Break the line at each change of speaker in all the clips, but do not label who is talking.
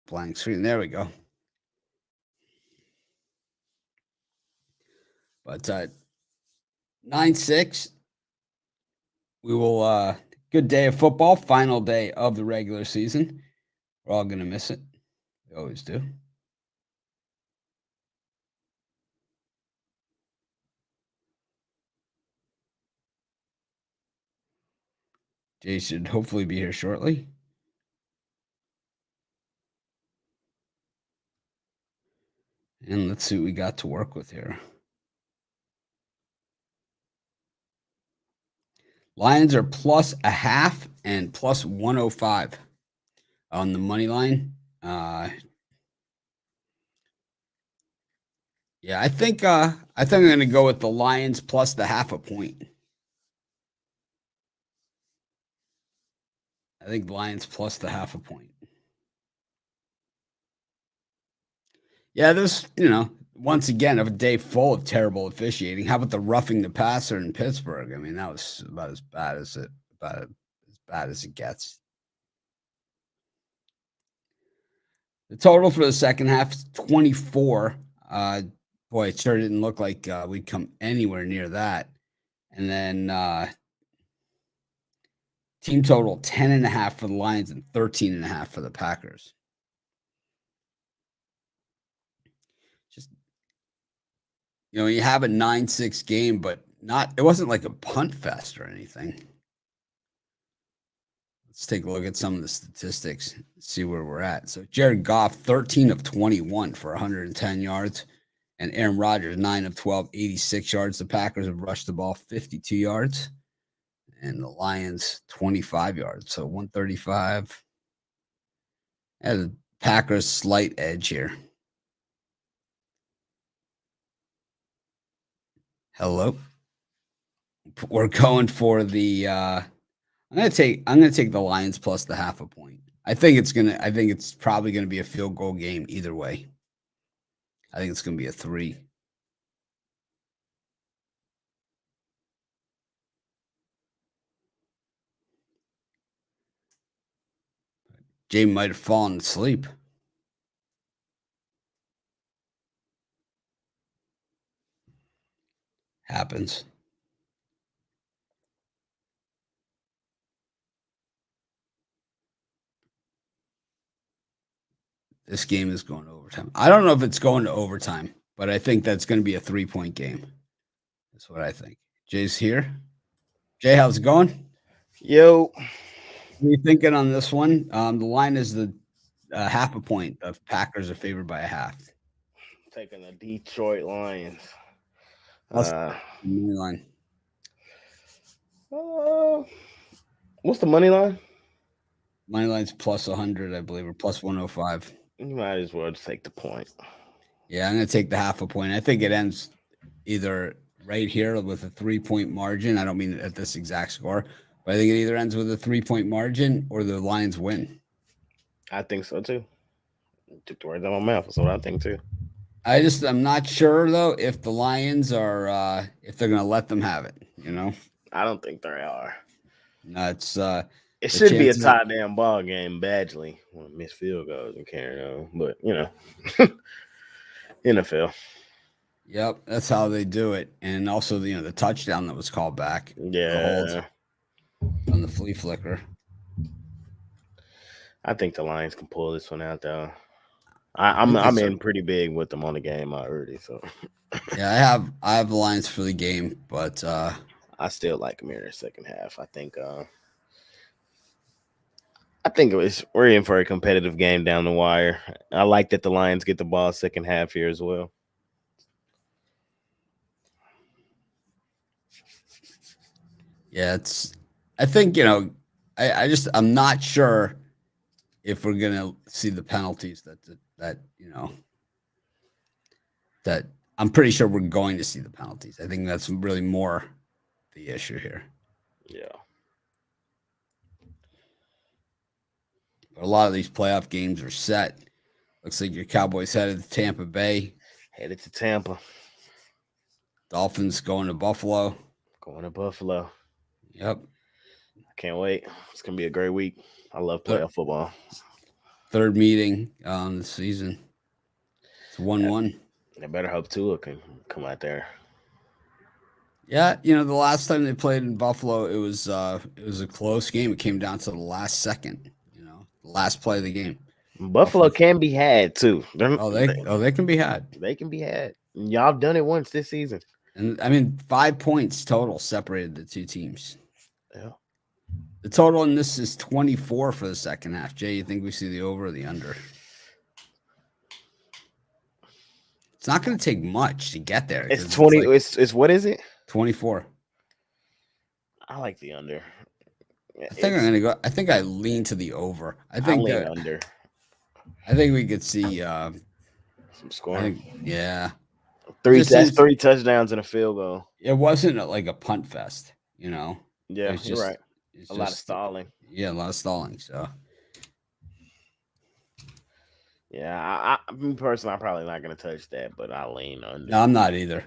blank screen. There we go. But 9-6. We will good day of football, final day of the regular season. We're all gonna miss it. We always do. Jay should hopefully be here shortly. And let's see what we got to work with here. Lions are plus a half and plus 105 on the money line. Yeah, I think I'm going to go with the Lions plus the half a point. I think Lions plus the half a point. Yeah, this, once again, of a day full of terrible officiating. How about the roughing the passer in Pittsburgh? I mean, that was about as bad as it gets. The total for the second half is 24. Boy, it sure didn't look like we'd come anywhere near that. And then team total 10.5 for the Lions and 13.5 for the Packers. Just you have a 9-6 game, but it wasn't like a punt fest or anything. Let's take a look at some of the statistics, see where we're at. So Jared Goff, 13 of 21 for 110 yards. And Aaron Rodgers, 9 of 12, 86 yards. The Packers have rushed the ball 52 yards. And the Lions, 25 yards. So 135. And the Packers, slight edge here. Hello. We're going for the I'm gonna take the Lions plus the half a point. I think it's probably gonna be a field goal game either way. I think it's gonna be a 3. Jay might have fallen asleep. Happens. This game is going to overtime. I don't know if it's going to overtime, but I think that's going to be a 3-point game. That's what I think. Jay's here. Jay, how's it going?
Yo.
What are you thinking on this one? The line is the half a point. The Packers are favored by a half.
Taking the Detroit Lions.
Money line.
What's the money line?
Money line's plus 100, I believe, or plus 105.
You might as well just take the point.
Yeah, I'm going to take the half a point. I think it ends either right here with a 3-point margin. I don't mean at this exact score, but I think it either ends with a 3-point margin or the Lions win.
I think so too. Took the words out of my mouth. That's what I think too.
I'm not sure though if the Lions are if they're going to let them have it.
I don't think they are.
No, it's
it should be a tie damn ball game. Badgley want to miss field goals and carry on, but NFL.
Yep, that's how they do it, and also the touchdown that was called back.
Yeah,
on the flea flicker.
I think the Lions can pull this one out though. I'm in pretty big with them on the game already. So
yeah, I have the Lions for the game, but
I still like them here in the second half. I think we're in for a competitive game down the wire. I like that the Lions get the ball second half here as well.
Yeah, I think I'm not sure if we're gonna see the penalties that I'm pretty sure we're going to see the penalties. I think that's really more the issue here.
Yeah.
But a lot of these playoff games are set. Looks like your Cowboys headed to Tampa Bay.
Headed to Tampa.
Dolphins going to Buffalo.
Going to Buffalo.
Yep.
I can't wait. It's going to be a great week. I love playoff football.
third meeting this season. It's 1-1.
I better hope Tua can come out there.
Yeah, the last time they played in Buffalo, it was a close game. It came down to the last second. The last play of the game.
Buffalo can be had too.
They can be had.
They can be had. Y'all have done it once this season.
And I mean, 5 points total separated the two teams.
Yeah.
The total in this is 24 for the second half. Jay, you think we see the over or the under? It's not going to take much to get there.
It's 20. It's what is it?
24.
I like the under.
I think I'm going to go. I think I lean to the over. I think
under.
I think we could see
some scoring.
Yeah.
Three touchdowns and a field goal.
It wasn't like a punt fest,
Yeah,
you're
right. A lot of stalling.
Yeah, a lot of stalling. So.
Yeah, me personally, I'm probably not going to touch that, but I lean under.
No, I'm not either.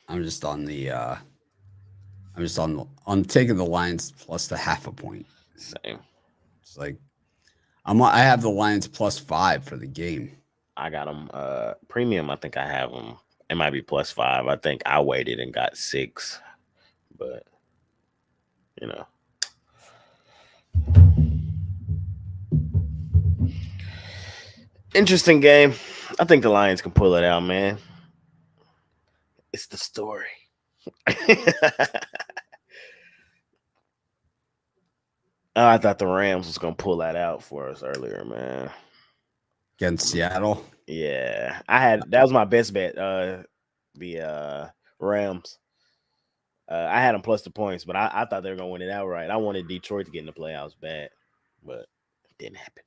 I'm just on the. I'm taking the Lions plus the half a point.
Same.
It's like I have the Lions plus 5 for the game.
I got them premium. I think I have them. It might be plus 5. I think I waited and got 6, but interesting game. I think the Lions can pull it out, man. It's the story. I thought the Rams was gonna pull that out for us earlier, man.
Against Seattle.
Yeah, that was my best bet. The Rams. I had them plus the points, but I thought they were gonna win it outright. I wanted Detroit to get in the playoffs bad, but it didn't happen.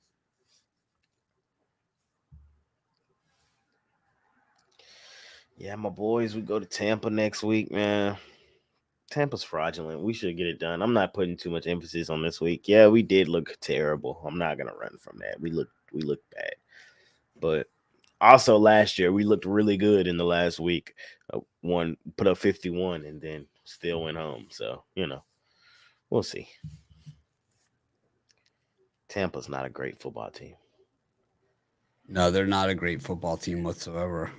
Yeah, my boys, we go to Tampa next week, man. Tampa's fraudulent. We should get it done. I'm not putting too much emphasis on this week. Yeah, we did look terrible. I'm not gonna run from that. We looked bad, but also last year we looked really good in the last week. Put up 51 and then still went home. So we'll see. Tampa's not a great football team.
No, they're not a great football team whatsoever.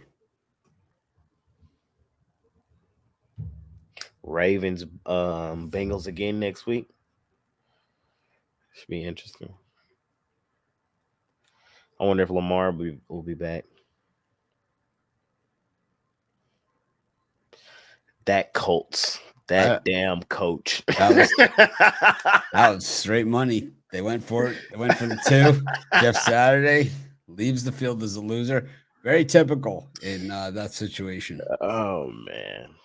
Ravens, Bengals again next week. Should be interesting. I wonder if Lamar will be back. That Colts, damn coach.
That was straight money. They went for it. They went for the 2. Jeff Saturday leaves the field as a loser. Very typical in that situation.
Oh, man.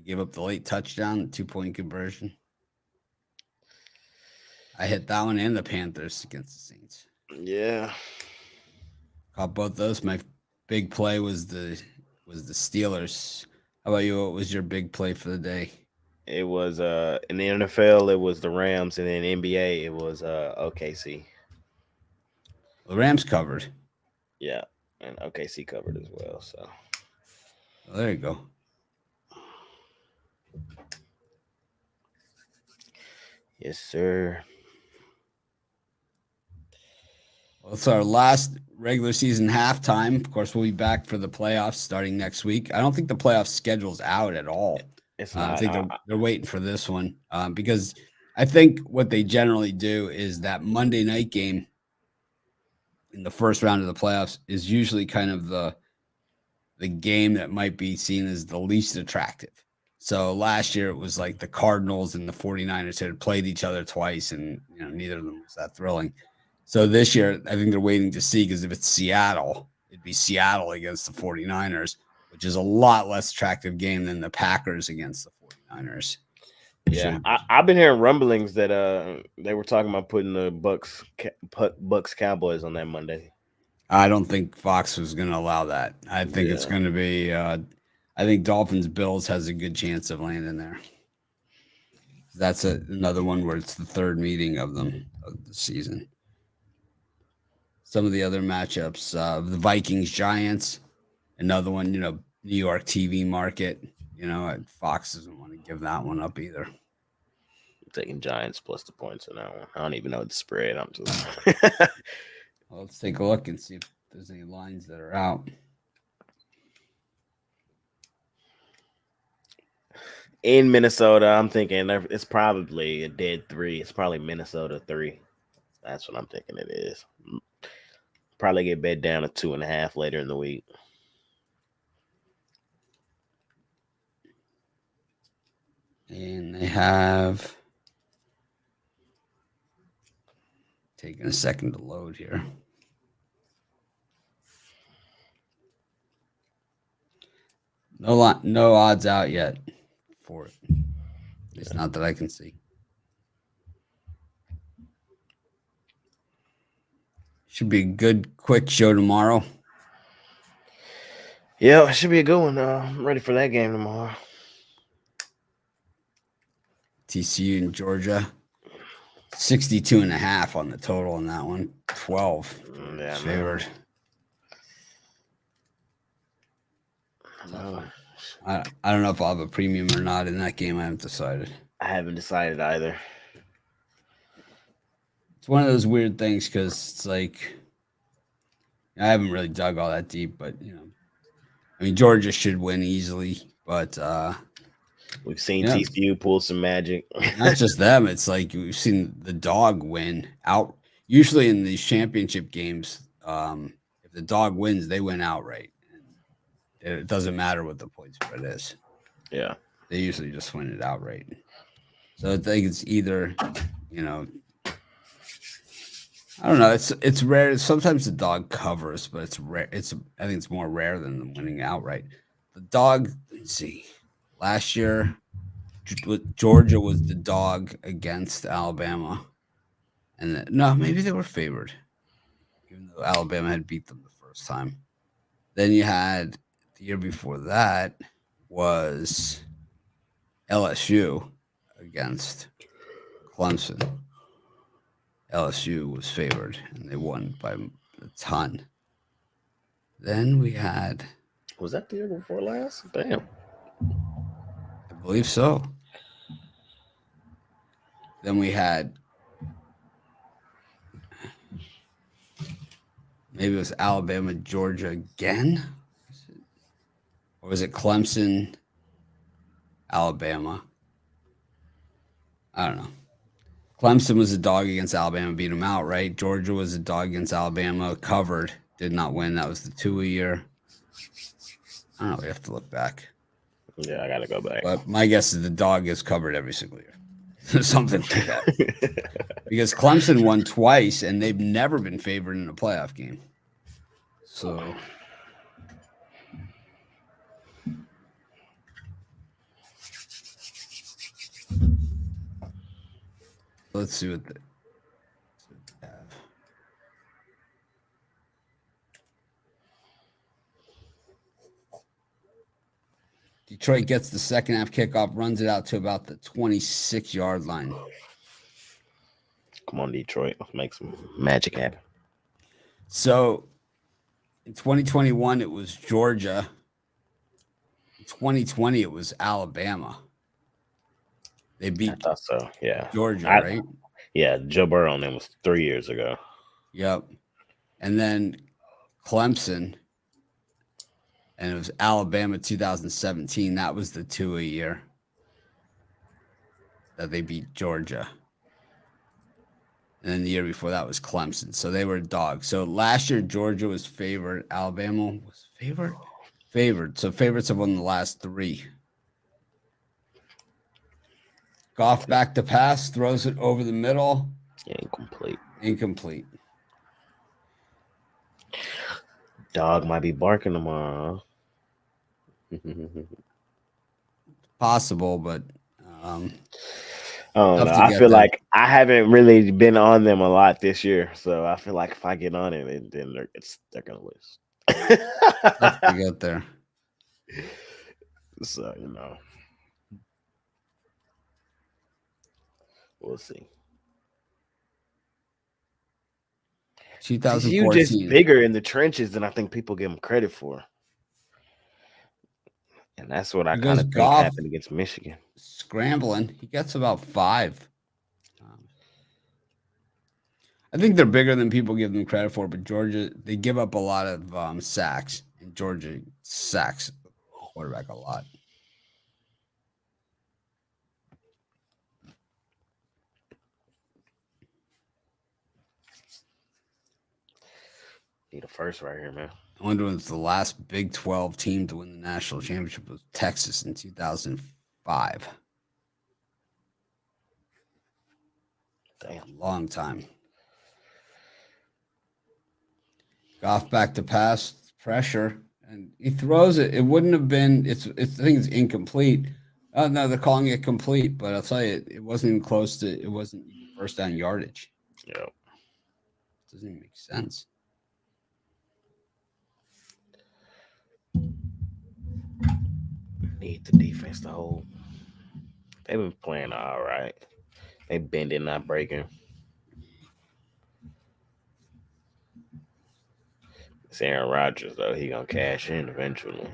Gave up the late touchdown, 2-point conversion. I hit that one and the Panthers against the Saints.
Yeah.
Caught both those. My big play was the Steelers. How about you? What was your big play for the day?
It was in the NFL, it was the Rams, and in NBA, it was OKC.
The Rams covered.
Yeah, and OKC covered as well. So
there you go.
Yes, sir.
Well, it's our last regular season halftime. Of course, we'll be back for the playoffs starting next week. I don't think the playoff schedule's out at all.
It's not.
I think they're waiting for this one because I think what they generally do is that Monday night game in the first round of the playoffs is usually kind of the game that might be seen as the least attractive. So last year it was like the Cardinals and the 49ers had played each other twice, and neither of them was that thrilling. So this year I think they're waiting to see, because if it's Seattle, it'd be Seattle against the 49ers, which is a lot less attractive game than the Packers against the 49ers.
Yeah, I've been hearing rumblings that they were talking about putting the Bucks Cowboys on that Monday.
I don't think Fox was going to allow that. I think it's going to be I think Dolphins Bills has a good chance of landing there. That's another one where it's the third meeting of the season. Some of the other matchups, the Vikings Giants, another one, New York TV market. Fox doesn't want to give that one up either.
taking Giants plus the points in that one. I don't even know the spread. I'm just
Well, let's take a look and see if there's any lines that are out.
in Minnesota. I'm thinking it's probably a dead 3. It's probably Minnesota 3. That's what I'm thinking it is. Probably get bet down to 2.5 later in the week.
And they have taking a second to load here. No odds out yet for it. It's not that I can see. Should be a good, quick show tomorrow.
Yeah, it should be a good one. I'm ready for that game tomorrow.
TCU and Georgia. 62.5 on the total on that one. 12.
Yeah,
favored. I don't know if I'll have a premium or not in that game. I haven't decided.
I haven't decided either.
It's one of those weird things because it's like I haven't really dug all that deep, but I mean Georgia should win easily, but
we've seen TCU pull some magic.
Not just them. It's like we've seen the dog win out. Usually in these championship games, if the dog wins, they win outright. It doesn't matter what the point spread is.
Yeah.
They usually just win it outright. So I think it's either, I don't know. It's rare. Sometimes the dog covers, but it's rare. I think it's more rare than them winning outright. The dog, let's see. Last year, Georgia was the dog against Alabama. And no, maybe they were favored, even though Alabama had beat them the first time. Then you had the year before that was LSU against Clemson. LSU was favored, and they won by a ton. Then we had...
Was that the year before last? Damn.
I believe so. Then we had... Maybe it was Alabama, Georgia again? Or was it Clemson, Alabama? I don't know. Clemson was a dog against Alabama, beat them out, right? Georgia was a dog against Alabama, covered, did not win. That was the 2 a year. I don't know. We have to look back.
Yeah, I got to go back.
But my guess is the dog is covered every single year. Something like that. Because Clemson won twice, and they've never been favored in a playoff game. So... let's see what they have. Detroit gets the second half kickoff, runs it out to about the 26-yard line.
Come on, Detroit. Let's make some magic happen.
So in 2021, it was Georgia. In 2020, it was Alabama. They beat
I thought so. Yeah.
Georgia, right?
Yeah, Joe Burrow and them was 3 years ago.
Yep. And then Clemson, and it was Alabama 2017. That was the 2 a year that they beat Georgia. And then the year before that was Clemson. So they were dogs. So last year, Georgia was favored. Alabama was favored? Favored. So favorites have won the last 3. Goff back to pass, throws it over the middle. Incomplete.
Dog might be barking tomorrow.
Possible, but
I don't know. I feel like I haven't really been on them a lot this year, so I feel like if I get on it, then they're gonna lose.
Tough to get there.
So we'll see.
2014.
You just bigger in the trenches than I think people give them credit for. And that's what I kind of think happened against Michigan.
Scrambling. He gets about 5 I think they're bigger than people give them credit for, but Georgia, they give up a lot of sacks, and Georgia sacks the quarterback a lot.
Need a first right here, man.
I wonder when the last Big 12 team to win the national championship was Texas in 2005.
Damn.
Long time. Goff back to pass, pressure, and he throws it. It wouldn't have been. I think it's incomplete. Oh no, they're calling it complete, but I'll tell you, it wasn't even close to. It wasn't even first down yardage.
Yeah.
Doesn't even make sense.
Need the defense to hold. They've been playing all right. They bending, not breaking. It's Aaron Rodgers, though. He gonna cash in eventually.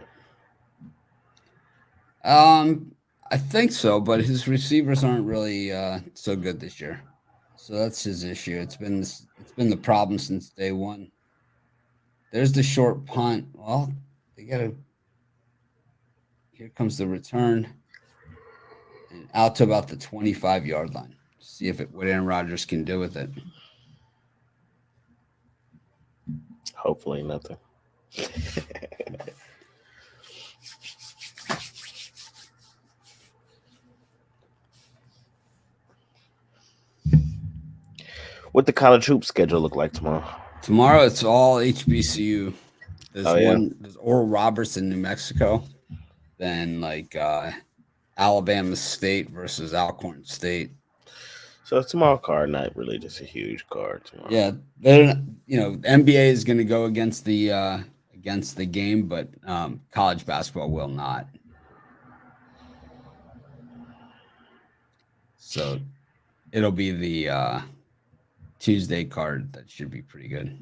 I think so, but his receivers aren't really so good this year, so that's his issue. It's been the problem since day one. There's the short punt. Well, they gotta. Here comes the return, and out to about the 25-yard line. See what Aaron Rodgers can do with it.
Hopefully, nothing. What the college hoop schedule look like tomorrow?
Tomorrow it's all HBCU.
Yeah.
There's Oral Roberts in New Mexico, then like Alabama State versus Alcorn State.
So tomorrow card not really just a huge card tomorrow.
Yeah, NBA is going to go against the game, but college basketball will not. So it'll be the Tuesday card that should be pretty good.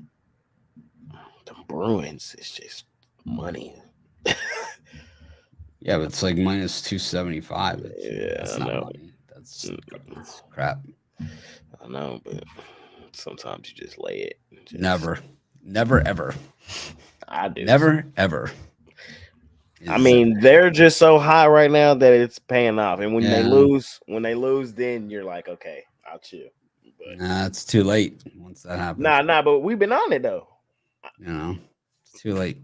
The Bruins is just money.
Yeah, but it's like minus 275.
That's not
money. That's crap.
I know, but sometimes you just lay it.
Never, ever.
I do.
Never, ever.
I mean, they're just so high right now that it's paying off. And when they lose, then you're like, okay, I'll chill. But
nah, it's too late once that happens.
Nah, but we've been on it though.
It's too late.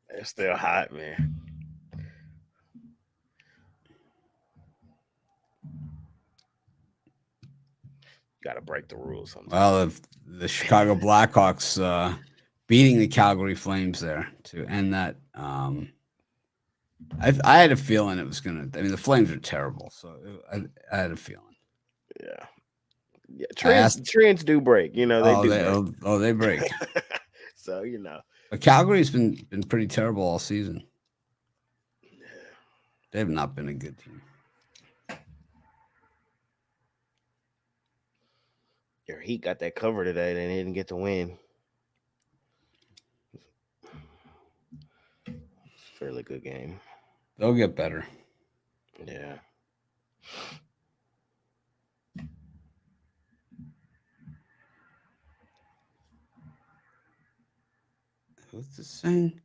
They're still hot, man. Got to break the rules sometimes.
Well, if the Chicago Blackhawks beating the Calgary Flames there to end that, I had a feeling it was gonna. I mean, the Flames are terrible, so I had a feeling.
Yeah. Trends do break. They do.
They break.
So
But Calgary's been pretty terrible all season. They have not been a good team.
Your Heat got that cover today. They didn't get to win. Fairly good game.
They'll get better.
Yeah.
Who's this saying?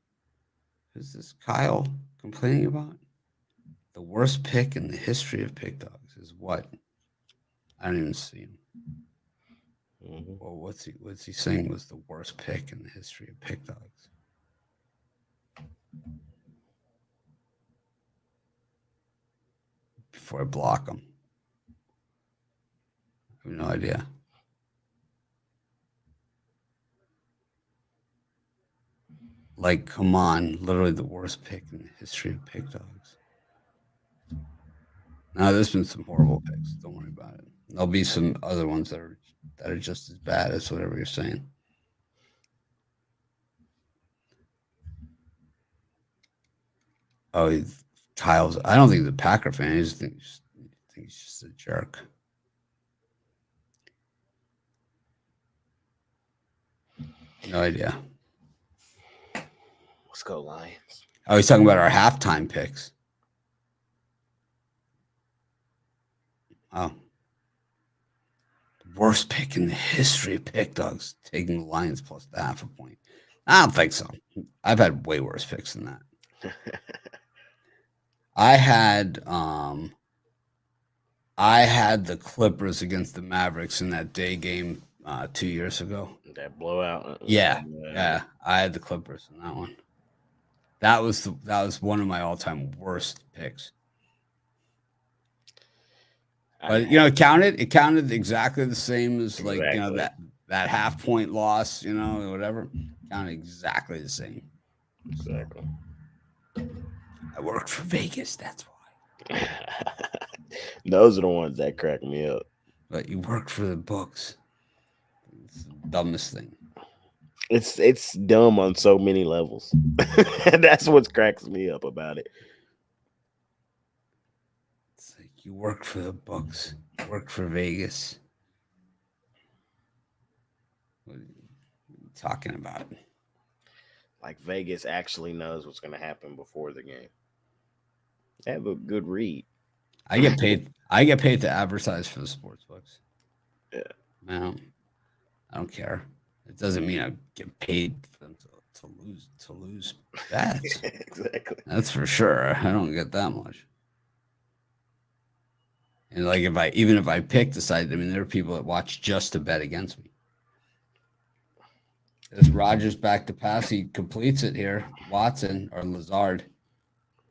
Who's this Kyle complaining about? The worst pick in the history of pick dogs is what? I don't even see him.
Mm-hmm.
Well, what's he saying was the worst pick in the history of pick dogs? Before I block him. I have no idea. Like, come on, literally the worst pick in the history of pick dogs. Now, there's been some horrible picks. Don't worry about it. There'll be some other ones that are just as bad as whatever you're saying. Oh, Kyle's. I don't think he's a Packer fan. I just think he's just a jerk. No idea.
Let's go Lions.
Oh, he's talking about our halftime picks. Oh. Worst pick in the history of pick dogs, taking the Lions plus the half a point. I don't think so. I've had way worse picks than that. I had the Clippers against the Mavericks in that day game 2 years ago.
That blowout.
Yeah. I had the Clippers in that one. That was one of my all-time worst picks. But it counted exactly the same as that half point loss, whatever. Counted exactly the same.
Exactly.
I worked for Vegas, that's why.
Those are the ones that crack me up.
But you worked for the books. It's the dumbest thing.
It's dumb on so many levels. That's what cracks me up about it.
It's like you work for the books, you work for Vegas. What are you talking about?
Like Vegas actually knows what's going to happen before the game. They have a good read.
I get paid to advertise for the sports books.
Yeah.
I don't care. It doesn't mean I get paid for them to lose bets.
Exactly.
That's for sure. I don't get that much. And like if I pick the side, there are people that watch just to bet against me. There's Rodgers back to pass. He completes it here. Watson or Lazard.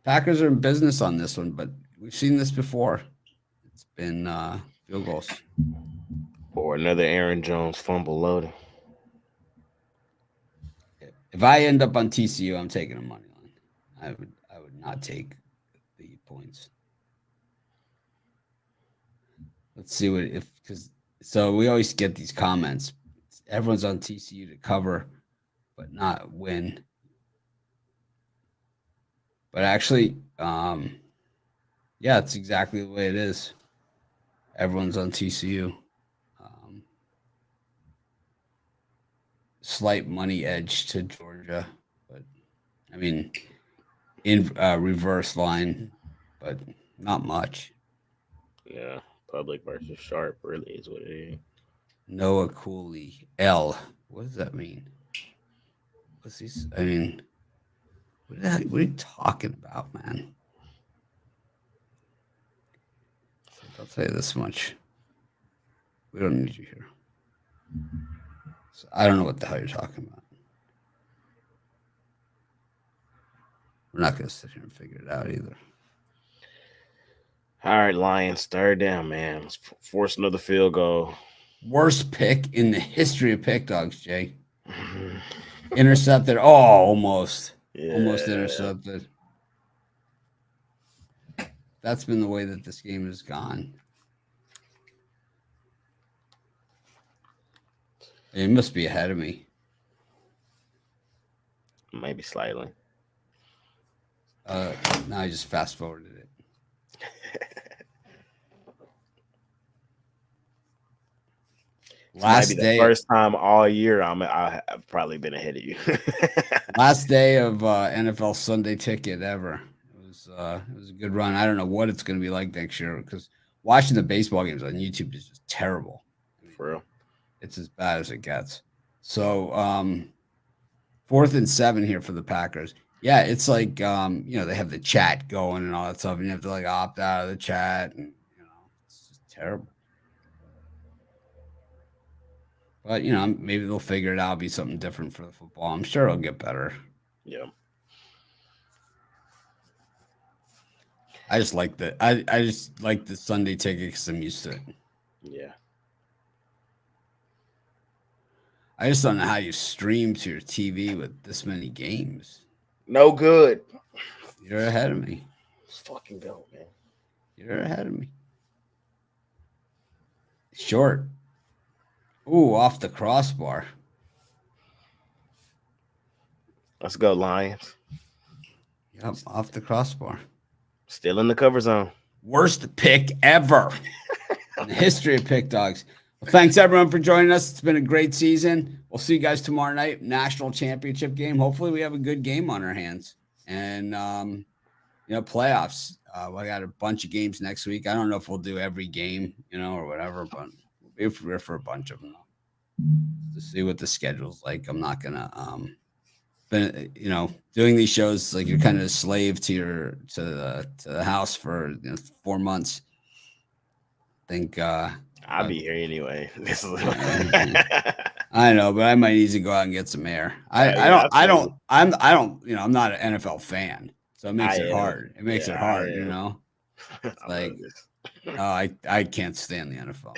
Packers are in business on this one, but we've seen this before. It's been field goals.
Or another Aaron Jones fumble loading.
If I end up on TCU, I'm taking a money line. I would not take the points. Let's see so we always get these comments. Everyone's on TCU to cover, but not win. But actually, it's exactly the way it is. Everyone's on TCU. Slight money edge to Georgia, but in reverse line, but not much.
Yeah, Public versus Sharp really is what it is.
Noah Cooley, L. What does that mean? What's these? What are you talking about, man? I'll tell you this much. We don't need you here. So I don't know what the hell you're talking about. We're not going to sit here and figure it out either.
All right, Lions, third down, man. Let's force another field goal.
Worst pick in the history of pick dogs, Jay. Intercepted. Oh, almost. Yeah. Almost intercepted. That's been the way that this game has gone. It must be ahead of me.
Maybe slightly.
No, I just fast forwarded it.
Last day, first time all year I've probably been ahead of you.
Last day of NFL Sunday Ticket ever. It was a good run. I don't know what it's going to be like next year because watching the baseball games on YouTube is just terrible.
For real,
it's as bad as it gets. So 4th and 7 here for the Packers. Yeah, it's like they have the chat going and all that stuff, and you have to like opt out of the chat, and it's just terrible. But maybe they'll figure it out. It'll be something different for the football. I'm sure it'll get better.
Yeah.
I just like the Sunday Ticket because I'm used to it.
Yeah.
I just don't know how you stream to your TV with this many games.
No good.
You're ahead of me.
Let's fucking go, man.
You're ahead of me. Short. Ooh, off the crossbar.
Let's go, Lions.
Yep, off the crossbar.
Still in the cover zone.
Worst pick ever in the history of pick dogs. Well, thanks, everyone, for joining us. It's been a great season. We'll see you guys tomorrow night. National championship game. Hopefully, we have a good game on our hands. And, playoffs. We got a bunch of games next week. I don't know if we'll do every game, or whatever, but we'll Maybe for a bunch of them to see what the schedule's like. I'm not gonna but doing these shows like you're kind of a slave to the house for 4 months. I think
I'll be here anyway.
I know, but I might need to go out and get some air.
Yeah,
I don't I'm not an NFL fan, so it makes it
am.
hard. It makes it
Yeah,
hard,
I am.
It's
I
like
love this.
I can't stand the NFL.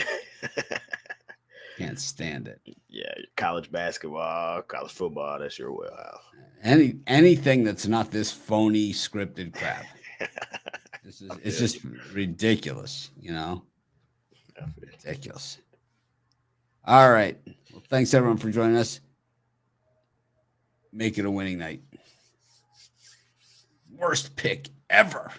Can't stand it.
Yeah, college basketball, college football, that's your wheelhouse.
Anything that's not this phony scripted crap. It's just ridiculous, Ridiculous. All right. Well, thanks everyone for joining us. Make it a winning night. Worst pick ever.